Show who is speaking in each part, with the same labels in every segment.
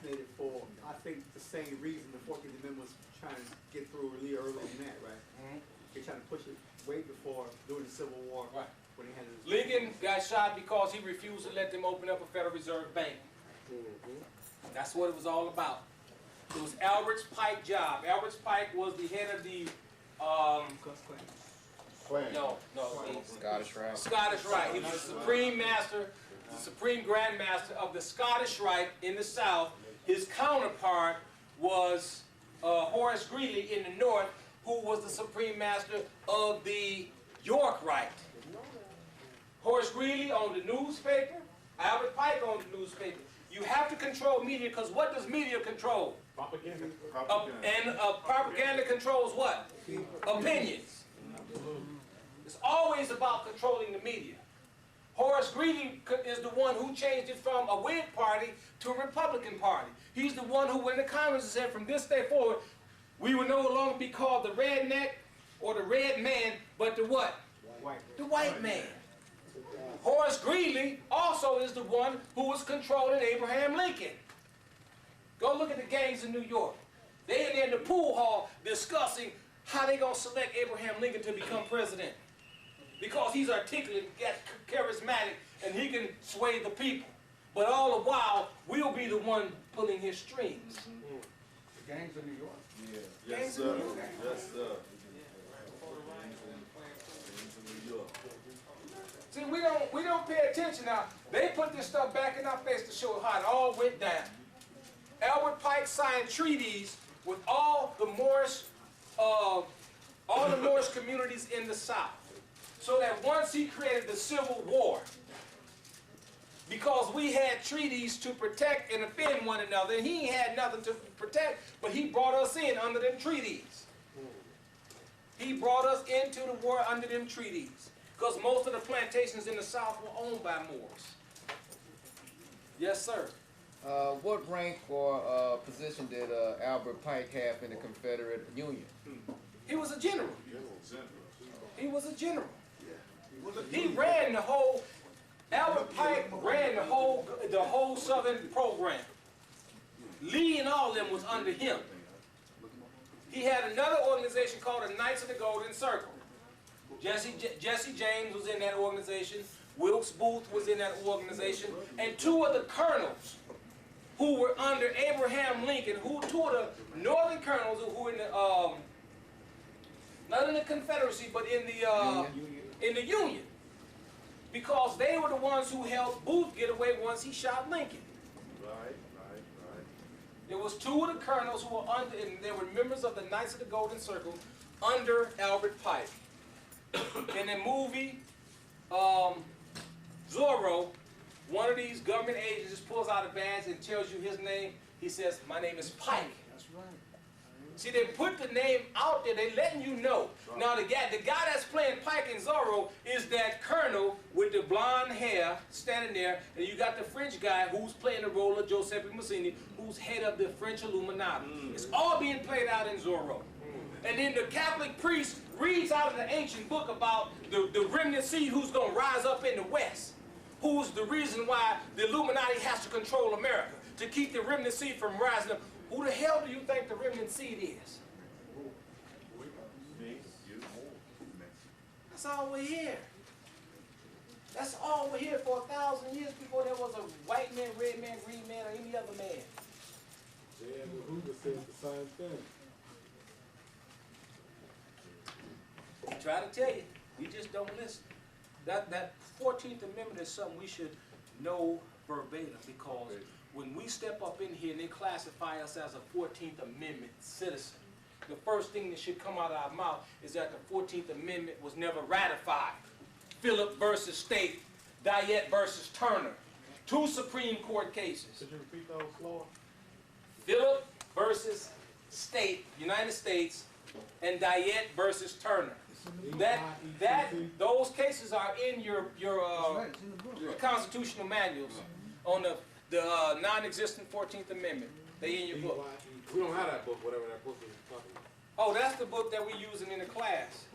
Speaker 1: assassinated for, I think, the same reason the 14th Amendment was trying to get through really early in that, right?
Speaker 2: Mm-hmm.
Speaker 1: They're trying to push it way before, during the Civil War.
Speaker 2: Right.
Speaker 1: When they had his
Speaker 2: Lincoln got shot because he refused to let them open up a Federal Reserve Bank. That's what it was all about. It was Albert's Pike job. Albert's Pike was the head of the
Speaker 3: Scottish Rite.
Speaker 2: Scottish Rite. He was the supreme master, the supreme grand master of the Scottish Rite in the South. His counterpart was Horace Greeley in the North, who was the supreme master of the York Rite. Horace Greeley owned the newspaper. Albert Pike owned the newspaper. You have to control media, because what does media control?
Speaker 4: Propaganda.
Speaker 2: Propaganda controls what? Opinions. It's always about controlling the media. Horace Greeley is the one who changed it from a Whig party to a Republican party. He's the one who went to Congress and said, from this day forward, we will no longer be called the redneck or the red man, but the what? The white man. Horace Greeley also is the one who was controlling Abraham Lincoln. Go look at the gangs in New York. They're in the pool hall discussing how they're going to select Abraham Lincoln to become president. Because he's articulate, charismatic, and he can sway the people. But all the while, we'll be the one pulling his strings.
Speaker 1: The gangs of New York.
Speaker 4: Yeah.
Speaker 2: Yes, sir.
Speaker 4: Yes, sir. New York.
Speaker 2: See, we don't pay attention now. They put this stuff back in our face to show how it all went down. Albert Pike signed treaties with all the Moorish communities in the South, so that once he created the Civil War, because we had treaties to protect and defend one another, and he had nothing to protect, but he brought us in under them treaties. He brought us into the war under them treaties, because most of the plantations in the South were owned by Moors. Yes, sir.
Speaker 3: What rank or position did Albert Pike have in the Confederate Union?
Speaker 2: He was a general. He was a general.
Speaker 4: Yeah.
Speaker 2: He ran the whole. Albert Pike ran the whole Southern program. Lee and all of them was under him. He had another organization called the Knights of the Golden Circle. Jesse James was in that organization. Wilkes Booth was in that organization. And two of the colonels who were under Abraham Lincoln, two of the northern colonels who were in the, not in the Confederacy, but in the Union. Because they were the ones who helped Booth get away once he shot Lincoln.
Speaker 4: Right.
Speaker 2: There was two of the colonels who were under, and they were members of the Knights of the Golden Circle under Albert Pike. In the movie Zorro, one of these government agents just pulls out a badge and tells you his name. He says, "My name is Pike."
Speaker 1: That's right.
Speaker 2: See, they put the name out there. They're letting you know.
Speaker 4: Right.
Speaker 2: Now, the guy that's playing Pike in Zorro is that colonel with the blonde hair standing there, and you got the French guy who's playing the role of Giuseppe Mazzini, who's head of the French Illuminati. It's all being played out in Zorro. And then the Catholic priest reads out of the ancient book about the remnant seed who's going to rise up in the West, who's the reason why the Illuminati has to control America, to keep the remnant seed from rising up. Who the hell do you think the remnant seed is?
Speaker 4: Me, you,
Speaker 2: That's all we're here. That's all we're here for 1,000 years before there was a white man, red man, green man, or any other man.
Speaker 5: J. Edgar Hoover says the same thing.
Speaker 2: I try to tell you, we just don't listen. That 14th Amendment is something we should know verbatim, because when we step up in here and they classify us as a 14th Amendment citizen, the first thing that should come out of our mouth is that the 14th Amendment was never ratified. Philip versus State, Diet versus Turner, two Supreme Court cases.
Speaker 5: Could you repeat those, Lord?
Speaker 2: Philip versus State, United States, and Diet versus Turner. Those cases are in your constitutional manuals on the non-existent 14th Amendment. They in your book.
Speaker 5: We don't have that book, whatever that book is talking about.
Speaker 2: Oh, that's the book that we're using in the class.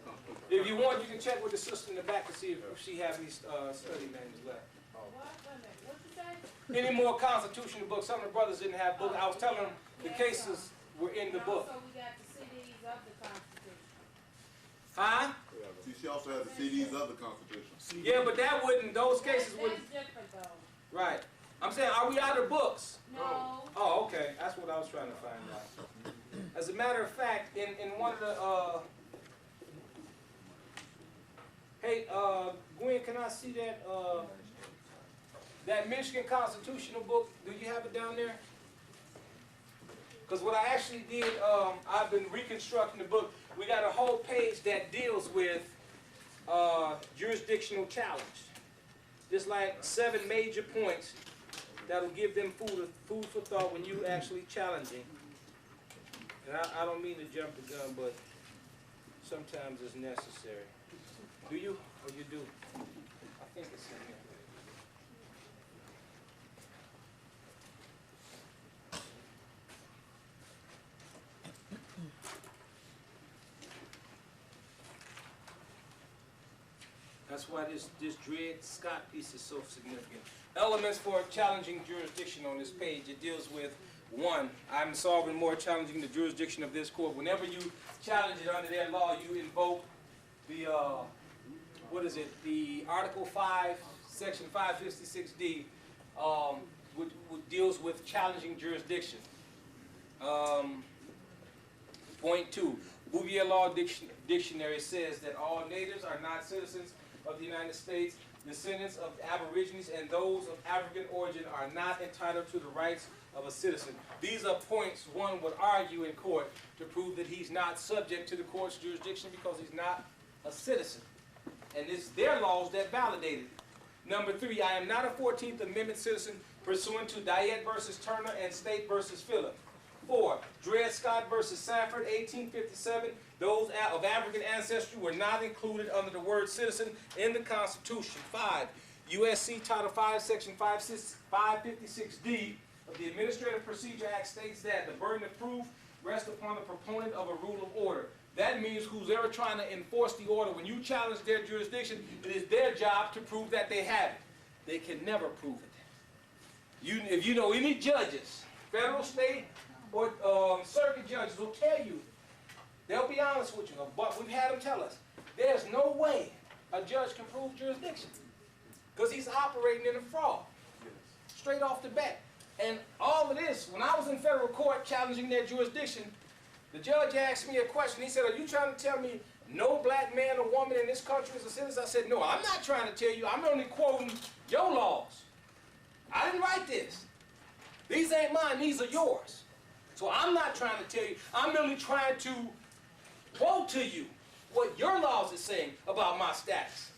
Speaker 2: If you want, you can check with the sister in the back to see if she has any study manuals left.
Speaker 6: What? Wait a minute. What'd you say?
Speaker 2: any more constitutional books. Some of the brothers didn't have books. I was telling them the cases were in the book.
Speaker 6: Also, we got the CDs of the Constitution.
Speaker 2: Huh?
Speaker 4: See, she also has the CDs of the Constitution.
Speaker 2: Yeah, but that wouldn't, those cases
Speaker 6: That's
Speaker 2: wouldn't,
Speaker 6: different though.
Speaker 2: right. I'm saying, are we out of books?
Speaker 6: No.
Speaker 2: Oh, okay, that's what I was trying to find out. As a matter of fact, in one of the, hey, Gwen, can I see that Michigan constitutional book? Do you have it down there? Because what I actually did, I've been reconstructing the book. We got a whole page that deals with jurisdictional challenge. Just like 7 major points that'll give them food for thought when you actually challenging. And I don't mean to jump the gun, but sometimes it's necessary. Do you? Or you do? I think it's in there. That's why this Dred Scott piece is so significant. Elements for challenging jurisdiction on this page. It deals with 1, I'm solving more challenging the jurisdiction of this court. Whenever you challenge it under their law, you invoke the, the Article 5, Section 556D, which deals with challenging jurisdiction. Point 2, Bouvier Law Dictionary says that all natives are not citizens of the United States. Descendants of Aborigines and those of African origin are not entitled to the rights of a citizen. These are points one would argue in court to prove that he's not subject to the court's jurisdiction because he's not a citizen. And it's their laws that validate it. Number 3, I am not a 14th Amendment citizen pursuant to Diet versus Turner and State versus Phillip. 4, Dred Scott versus Sanford, 1857. Those of African ancestry were not included under the word citizen in the Constitution. 5, USC Title 5, Section 556D of the Administrative Procedure Act states that the burden of proof rests upon the proponent of a rule of order. That means who's ever trying to enforce the order, when you challenge their jurisdiction, it is their job to prove that they have it. They can never prove it. If you know any judges, federal, state, or circuit judges will tell you, they'll be honest with you, but we've had them tell us, there's no way a judge can prove jurisdiction because he's operating in a fraud, straight off the bat. And all of this, when I was in federal court challenging their jurisdiction, the judge asked me a question. He said, are you trying to tell me no black man or woman in this country is a citizen? I said, no, I'm not trying to tell you. I'm only quoting your laws. I didn't write this. These ain't mine, these are yours. So I'm not trying to tell you, I'm merely trying to quote to you what your laws are saying about my status.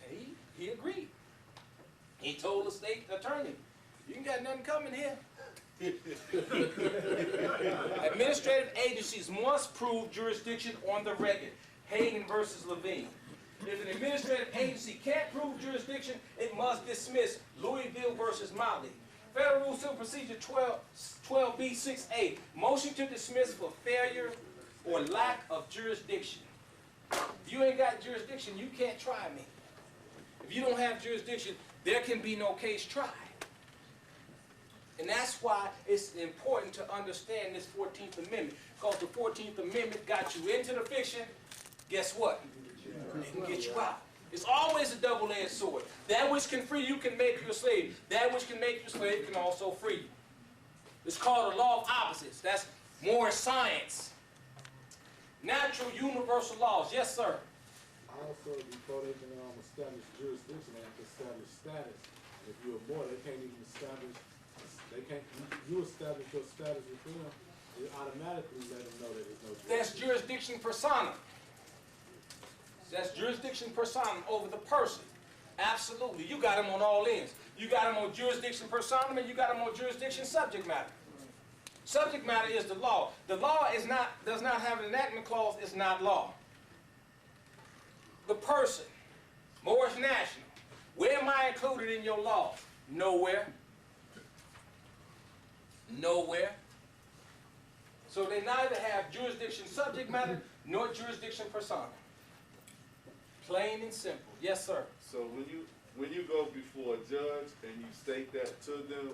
Speaker 2: And he agreed. He told the state attorney, you ain't got nothing coming here. Administrative agencies must prove jurisdiction on the record. Hagen versus Levine. If an administrative agency can't prove jurisdiction, it must dismiss. Louisville versus Motley. Federal Rule Civil Procedure 12B6A. Motion to dismiss for failure or lack of jurisdiction. If you ain't got jurisdiction, you can't try me. If you don't have jurisdiction, there can be no case tried. And that's why it's important to understand this 14th Amendment. Because the 14th Amendment got you into the fiction, guess what? It can get you out. It's always a double-edged sword. That which can free you can make you a slave. That which can make you a slave can also free you. It's called a law of opposites. That's more science. Natural universal laws. Yes, sir.
Speaker 5: Also, before they can establish jurisdiction, they have to establish status. If you're a boy, they can't even establish. They can't. You establish your status with them, you automatically let them know that there's no jurisdiction.
Speaker 2: That's jurisdiction personam. That's jurisdiction personam over the person. Absolutely. You got them on all ends. You got them on jurisdiction personam and you got them on jurisdiction subject matter. Subject matter is the law. The law does not have an enactment clause. It's not law. The person, Morris National. Where am I included in your law? Nowhere. Nowhere. So they neither have jurisdiction subject matter nor jurisdiction persona. Plain and simple. Yes, sir.
Speaker 4: So when you when you go before a judge and you state that to them,